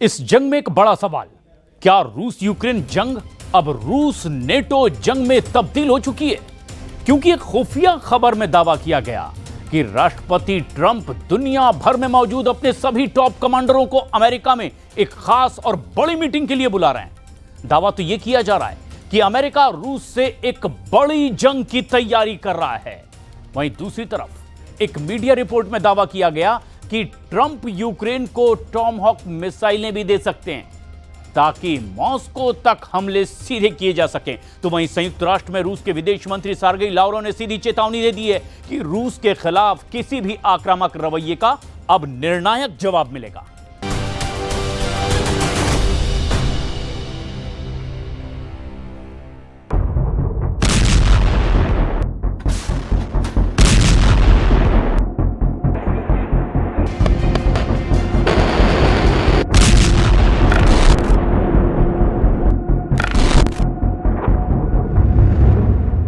इस जंग में एक बड़ा सवाल, क्या रूस यूक्रेन जंग अब रूस नेटो जंग में तब्दील हो चुकी है? क्योंकि एक खुफिया खबर में दावा किया गया कि राष्ट्रपति ट्रंप दुनिया भर में मौजूद अपने सभी टॉप कमांडरों को अमेरिका में एक खास और बड़ी मीटिंग के लिए बुला रहे हैं। दावा तो यह किया जा रहा है कि अमेरिका रूस से एक बड़ी जंग की तैयारी कर रहा है। वहीं दूसरी तरफ एक मीडिया रिपोर्ट में दावा किया गया कि ट्रंप यूक्रेन को टॉमहॉक मिसाइलें भी दे सकते हैं ताकि मॉस्को तक हमले सीधे किए जा सकें। तो वहीं संयुक्त राष्ट्र में रूस के विदेश मंत्री सर्गेई लावरोव ने सीधी चेतावनी दे दी है कि रूस के खिलाफ किसी भी आक्रामक रवैये का अब निर्णायक जवाब मिलेगा।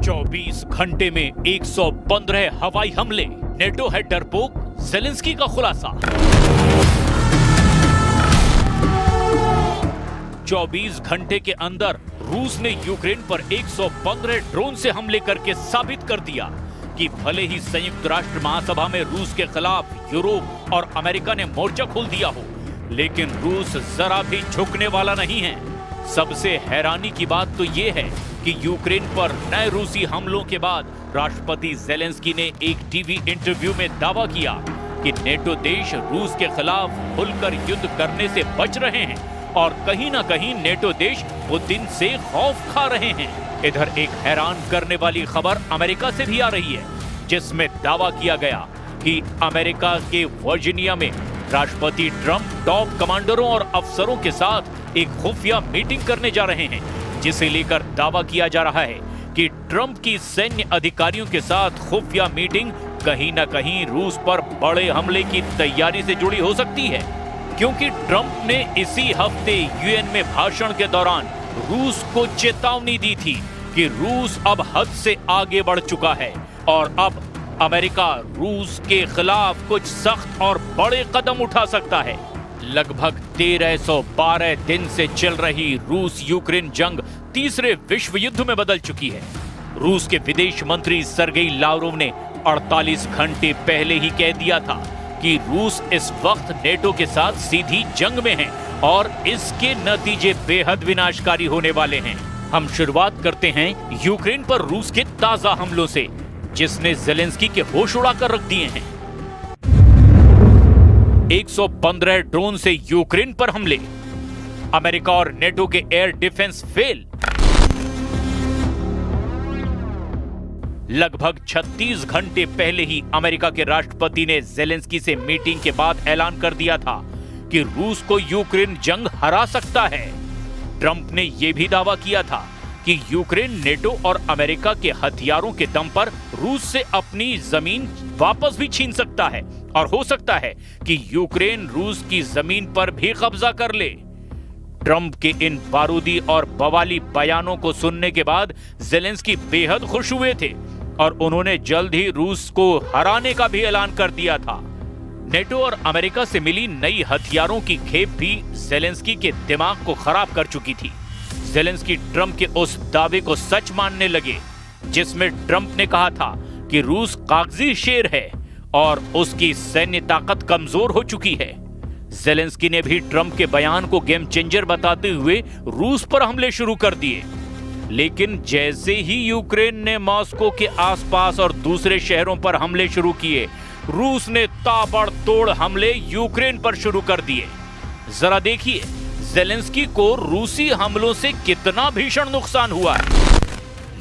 24 घंटे में 115 हवाई हमले, नेटो है डरपोक, ज़ेलेंस्की का खुलासा। 24 घंटे के अंदर रूस ने यूक्रेन पर 115 ड्रोन से हमले करके साबित कर दिया कि भले ही संयुक्त राष्ट्र महासभा में रूस के खिलाफ यूरोप और अमेरिका ने मोर्चा खोल दिया हो, लेकिन रूस जरा भी झुकने वाला नहीं है। सबसे हैरानी की बात तो यह है कि यूक्रेन पर नए रूसी हमलों के बाद राष्ट्रपति ज़ेलेंस्की ने एक टीवी इंटरव्यू में दावा किया कि नेटो देश रूस के खिलाफ खुलकर युद्ध करने से बच रहे हैं और कहीं ना कहीं नेटो देश पुतिन से खौफ खा रहे हैं। इधर एक हैरान करने वाली खबर अमेरिका से भी आ रही है, जिसमें दावा किया गया कि अमेरिका के वर्जीनिया में राष्ट्रपति ट्रंप टॉप कमांडरों और अफसरों के साथ एक खुफिया मीटिंग करने जा रहे हैं, जिसे लेकर दावा किया जा रहा है कि ट्रंप की सैन्य अधिकारियों के साथ खुफिया मीटिंग कहीं ना कहीं रूस पर बड़े हमले की तैयारी से जुड़ी हो सकती है, क्योंकि ट्रंप ने इसी हफ्ते यूएन में भाषण के दौरान रूस को चेतावनी दी थी कि रूस अब हद से आगे बढ़ चुका है और अब अमेरिका रूस के खिलाफ कुछ सख्त और बड़े कदम उठा सकता है। लगभग 1312 दिन से चल रही रूस यूक्रेन जंग तीसरे विश्व युद्ध में बदल चुकी है। रूस के विदेश मंत्री सर्गेई लावरोव ने 48 घंटे पहले ही कह दिया था कि रूस इस वक्त नेटो के साथ सीधी जंग में है और इसके नतीजे बेहद विनाशकारी होने वाले हैं। हम शुरुआत करते हैं यूक्रेन पर रूस के ताजा हमलों से, जिसने ज़ेलेंस्की के होश उड़ाकर रख दिए हैं। 115 ड्रोन से यूक्रेन पर हमले, अमेरिका और नेटो के एयर डिफेंस फेल। लगभग 36 घंटे पहले ही अमेरिका के राष्ट्रपति ने ज़ेलेंस्की से मीटिंग के बाद ऐलान कर दिया था कि रूस को यूक्रेन जंग हरा सकता है। ट्रंप ने यह भी दावा किया था कि यूक्रेन नेटो और अमेरिका के हथियारों के दम पर रूस से अपनी जमीन वापस भी छीन सकता है और हो सकता है कि यूक्रेन रूस की जमीन पर भी कब्जा कर ले। ट्रंप के इन बारूदी और बवाली बयानों को सुनने के बाद ज़ेलेंस्की बेहद खुश हुए थे और उन्होंने जल्द ही रूस को हराने का भी ऐलान कर दिया था। नेटो और अमेरिका से मिली नई हथियारों की खेप भी ज़ेलेंस्की के दिमाग को खराब कर चुकी थी। ज़ेलेंस्की ट्रंप के उस दावे को सच मानने लगे जिसमें ट्रंप ने कहा था कि रूस कागजी शेर है और उसकी सैन्य ताकत कमजोर हो चुकी है। ज़ेलेंस्की ने भी ट्रंप के बयान को गेम चेंजर बताते हुए रूस पर हमले शुरू कर दिए, लेकिन जैसे ही यूक्रेन ने मॉस्को के आसपास और दूसरे शहरों पर हमले शुरू किए, रूस ने ताबड़तोड़ हमले यूक्रेन पर शुरू कर दिए। जरा देखिए ज़ेलेंस्की को रूसी हमलों से कितना भीषण नुकसान हुआ है।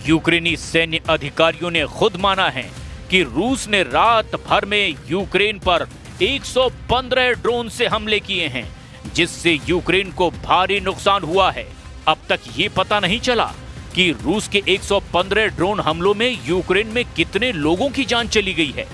यूक्रेनी सैन्य अधिकारियों ने खुद माना है कि रूस ने रात भर में यूक्रेन पर 115 ड्रोन से हमले किए हैं, जिससे यूक्रेन को भारी नुकसान हुआ है। अब तक ये पता नहीं चला कि रूस के 115 ड्रोन हमलों में यूक्रेन में कितने लोगों की जान चली गई है।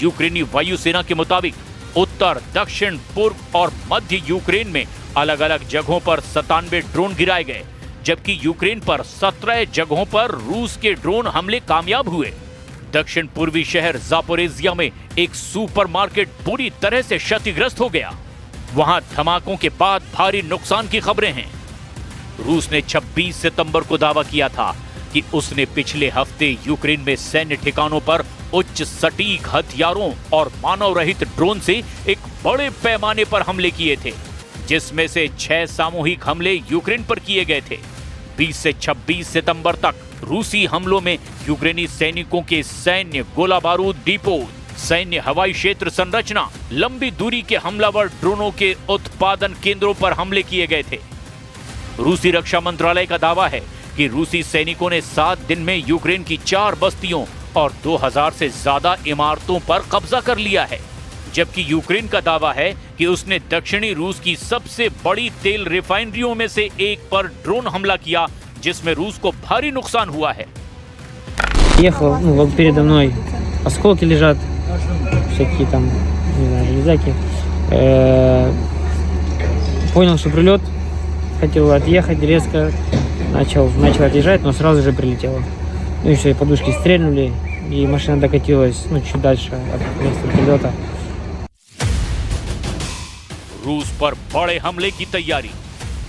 यूक्रेनी वायुसेना के मुताबिक उत्तर, दक्षिण, पूर्व और मध्य यूक्रेन में अलग अलग जगहों पर 97 ड्रोन गिराए गए, जबकि यूक्रेन पर 17 जगहों पर रूस के ड्रोन हमले कामयाब हुए। दक्षिण पूर्वी शहर ज़ापोरिज़िया में एक सुपरमार्केट पूरी तरह से क्षतिग्रस्त हो गया। वहां धमाकों के बाद भारी नुकसान की खबरें हैं। रूस ने 26 सितंबर को दावा किया था कि उसने पिछले हफ्ते यूक्रेन में सैन्य ठिकानों पर उच्च सटीक हथियारों और मानव रहित ड्रोन से एक बड़े पैमाने पर हमले किए थे, जिसमें से 6 सामूहिक हमले यूक्रेन पर किए गए थे। 20 से 26 सितंबर तक रूसी हमलों में यूक्रेनी सैनिकों के सैन्य गोला बारूद डिपो, सैन्य हवाई क्षेत्र संरचना, लंबी दूरी के हमलावर ड्रोनों के उत्पादन केंद्रों पर हमले किए गए थे। रूसी रक्षा मंत्रालय का दावा है कि रूसी सैनिकों ने 7 दिन में यूक्रेन की 4 बस्तियों और 2000 से ज्यादा इमारतों पर कब्जा कर लिया है, जबकि यूक्रेन का दावा है कि उसने दक्षिणी रूस की सबसे बड़ी तेल रिफाइनरियों में से एक पर ड्रोन हमला किया, जिसमें रूस को भारी नुकसान हुआ है। Ехал, передо мной осколки лежат, всякие там, не знаю, железяки. Понял, что прилет, хотел отъехать резко, начал отъезжать, но сразу же прилетело. Ну и все, и подушки стрельнули, и машина докатилась, чуть дальше от места прилета. रूस पर बड़े हमले की तैयारी,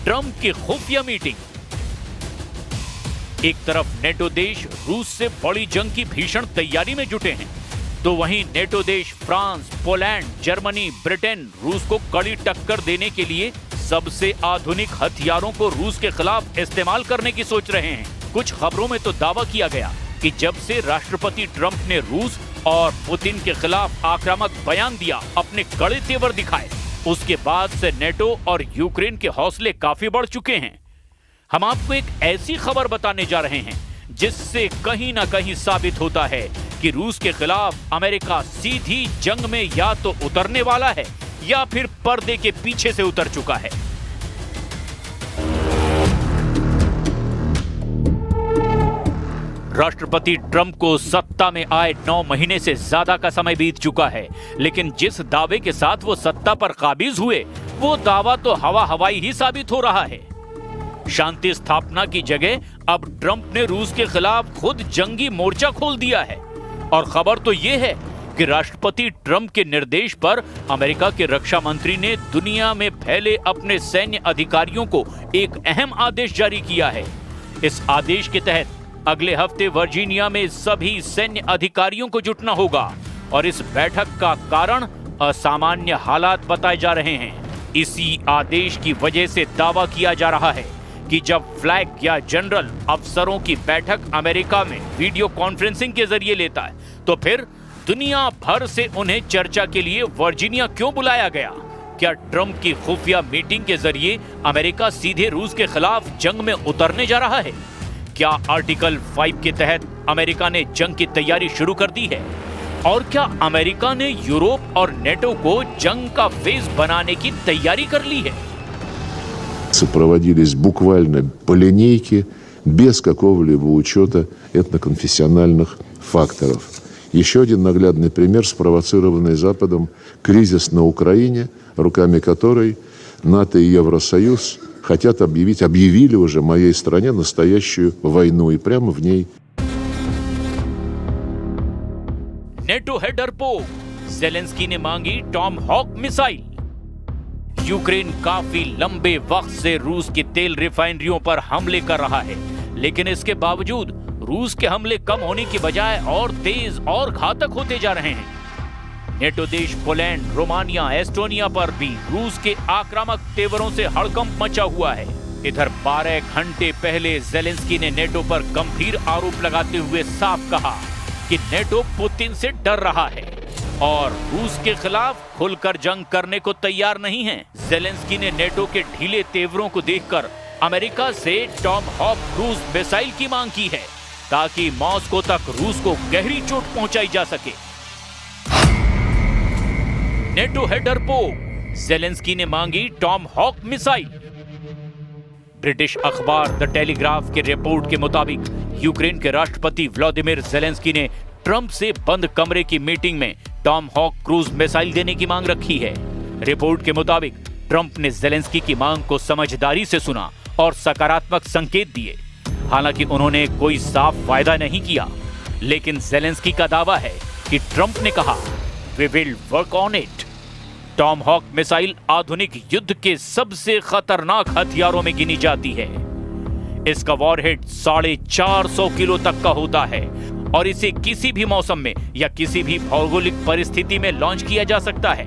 ट्रंप की खुफिया मीटिंग। एक तरफ नेटो देश रूस से बड़ी जंग की भीषण तैयारी में जुटे हैं, तो वहीं नेटो देश फ्रांस, पोलैंड, जर्मनी, ब्रिटेन रूस को कड़ी टक्कर देने के लिए सबसे आधुनिक हथियारों को रूस के खिलाफ इस्तेमाल करने की सोच रहे हैं। कुछ खबरों में तो दावा किया गया कि जब से राष्ट्रपति ट्रंप ने रूस और पुतिन के खिलाफ आक्रामक बयान दिया, अपने कड़े तेवर दिखाए, उसके बाद से नेटो और यूक्रेन के हौसले काफी बढ़ चुके हैं। हम आपको एक ऐसी खबर बताने जा रहे हैं जिससे कहीं ना कहीं साबित होता है कि रूस के खिलाफ अमेरिका सीधी जंग में या तो उतरने वाला है या फिर पर्दे के पीछे से उतर चुका है। राष्ट्रपति ट्रंप को सत्ता में आए 9 महीने से ज्यादा का समय बीत चुका है, लेकिन जिस दावे के साथ वो सत्ता पर काबिज हुए, वो दावा तो हवा हवाई ही साबित हो रहा है। शांति स्थापना की जगह अब ट्रंप ने रूस के खिलाफ खुद जंगी मोर्चा खोल दिया है। और खबर तो ये है कि राष्ट्रपति ट्रंप के निर्देश पर अमेरिका के रक्षा मंत्री ने दुनिया में फैले अपने सैन्य अधिकारियों को एक अहम आदेश जारी किया है। इस आदेश के तहत अगले हफ्ते वर्जीनिया में सभी सैन्य अधिकारियों को जुटना होगा और इस बैठक का कारण असामान्य हालात बताए जा रहे हैं। इसी आदेश की वजह से दावा किया जा रहा है कि जब फ्लैग या जनरल अफसरों की बैठक अमेरिका में वीडियो कॉन्फ्रेंसिंग के जरिए लेता है, तो फिर दुनिया भर से उन्हें चर्चा के लिए वर्जीनिया क्यों बुलाया गया? क्या ट्रंप की खुफिया मीटिंग के जरिए अमेरिका सीधे रूस के खिलाफ जंग में उतरने जा रहा है? क्या आर्टिकल 5 के तहत अमेरिका ने जंग की तैयारी शुरू कर दी है? और क्या अमेरिका ने यूरोप और नेटो को जंग का फेस बनाने की तैयारी कर ली है? Проводились буквально по линейке, без какого-либо учета этноконфессиональных факторов. Еще один наглядный пример – спровоцированный Западом кризис на Украине, руками которой НАТО и Евросоюз хотят объявили уже моей стране настоящую войну и прямо в ней. नेटो है डरपोक, ज़ेलेंस्की ने मांगी टॉम हॉक मिसाइल। यूक्रेन काफी लंबे वक्त से रूस की तेल रिफाइनरियों पर हमले कर रहा है, लेकिन इसके बावजूद रूस के हमले कम होने की बजाय और तेज और घातक होते जा रहे हैं। नेटो देश पोलैंड, रोमानिया, एस्टोनिया पर भी रूस के आक्रामक तेवरों से हड़कंप मचा हुआ है। इधर 12 घंटे पहले ज़ेलेंस्की ने नेटो पर गंभीर आरोप लगाते हुए साफ कहा कि नेटो पुतिन से डर रहा है और रूस के खिलाफ खुलकर जंग करने को तैयार नहीं है। ज़ेलेंस्की ने नेटो के ढीले तेवरों को देखकर अमेरिका से टॉम हॉक क्रूज मिसाइल की मांग की है, ताकि मॉस्को तक रूस को गहरी चोट पहुंचाई जा सके। नेटो है डरपोक, ज़ेलेंस्की ने मांगी टॉम हॉक मिसाइल। ब्रिटिश अखबार द टेलीग्राफ के रिपोर्ट के मुताबिक यूक्रेन के राष्ट्रपति व्लादिमीर ज़ेलेंस्की ने ट्रंप से बंद कमरे की मीटिंग में टॉम हॉक क्रूज मिसाइल देने की मांग रखी है। रिपोर्ट के मुताबिक ट्रंप ने ज़ेलेंस्की की मांग को समझदारी से सुना और सकारात्मक संकेत दिए। हालांकि उन्होंने कोई साफ वायदा नहीं किया, लेकिन ज़ेलेंस्की का दावा है कि ट्रंप ने कहा, "We will work on it." Tomahawk missile आधुनिक युद्ध के सबसे खतरनाक हथियारों में गिनी जाती है। इसका वॉरहेड 450 किलो तक का होता है और इसे किसी भी मौसम में या किसी भी भौगोलिक परिस्थिति में लॉन्च किया जा सकता है।